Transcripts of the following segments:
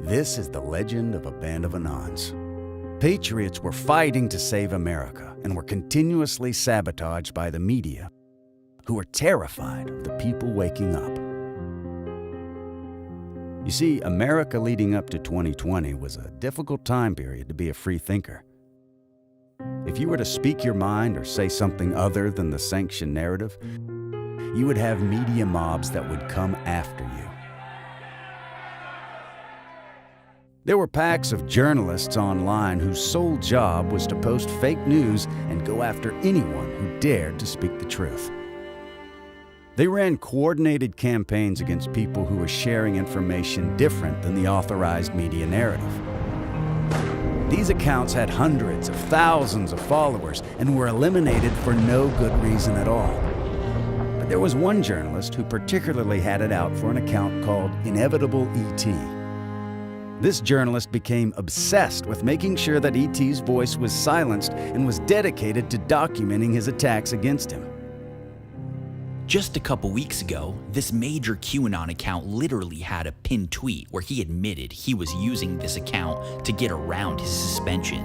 This is the legend of a band of Anons. Patriots were fighting to save America and were continuously sabotaged by the media, who were terrified of the people waking up. You see, America leading up to 2020 was a difficult time period to be a free thinker. If you were to speak your mind or say something other than the sanctioned narrative, you would have media mobs that would come after you. There were packs of journalists online whose sole job was to post fake news and go after anyone who dared to speak the truth. They ran coordinated campaigns against people who were sharing information different than the authorized media narrative. These accounts had hundreds of thousands of followers and were eliminated for no good reason at all. But there was one journalist who particularly had it out for an account called Inevitable ET. This journalist became obsessed with making sure that ET's voice was silenced and was dedicated to documenting his attacks against him. Just a couple weeks ago, this major QAnon account literally had a pinned tweet where he admitted he was using this account to get around his suspension.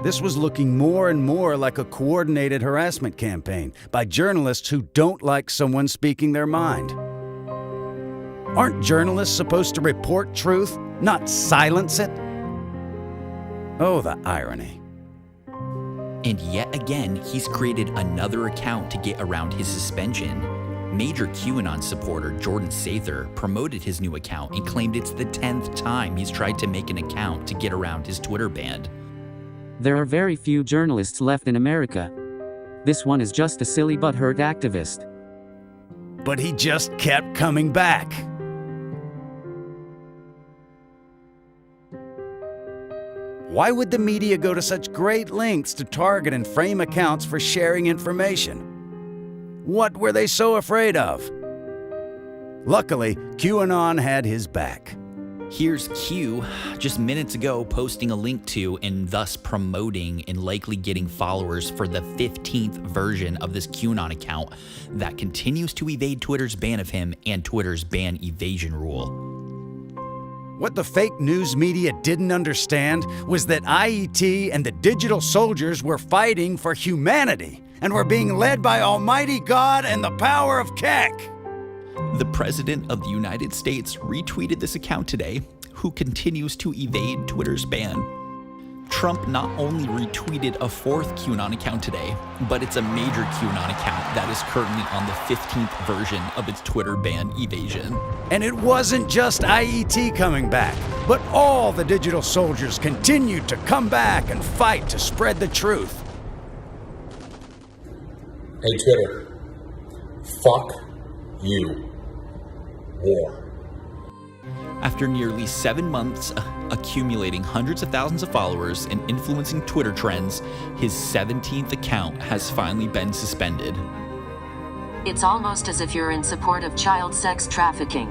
This was looking more and more like a coordinated harassment campaign by journalists who don't like someone speaking their mind. Aren't journalists supposed to report truth, not silence it? Oh, the irony. And yet again, he's created another account to get around his suspension. Major QAnon supporter Jordan Sather promoted his new account and claimed it's the 10th time he's tried to make an account to get around his Twitter ban. There are very few journalists left in America. This one is just a silly butthurt activist. But he just kept coming back. Why would the media go to such great lengths to target and frame accounts for sharing information? What were they so afraid of? Luckily, QAnon had his back. Here's Q, just minutes ago, posting a link to and thus promoting and likely getting followers for the 15th version of this QAnon account that continues to evade Twitter's ban of him and Twitter's ban evasion rule. What the fake news media didn't understand was that IET and the digital soldiers were fighting for humanity and were being led by Almighty God and the power of Keck. The President of the United States retweeted this account today, who continues to evade Twitter's ban. Trump not only retweeted a 4th QAnon account today, but it's a major QAnon account that is currently on the 15th version of its Twitter ban evasion. And it wasn't just IET coming back, but all the digital soldiers continued to come back and fight to spread the truth. Hey Twitter, fuck you more. After nearly 7 months accumulating hundreds of thousands of followers and influencing Twitter trends, his 17th account has finally been suspended. It's almost as if you're in support of child sex trafficking.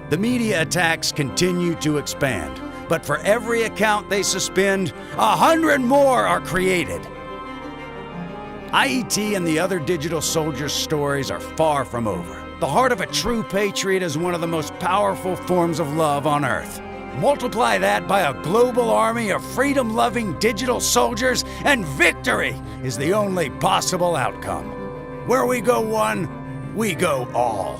The media attacks continue to expand, but for every account they suspend, 100 more are created. IET and the other digital soldiers' stories are far from over. The heart of a true patriot is one of the most powerful forms of love on earth. Multiply that by a global army of freedom-loving digital soldiers, and victory is the only possible outcome. Where we go one, we go all.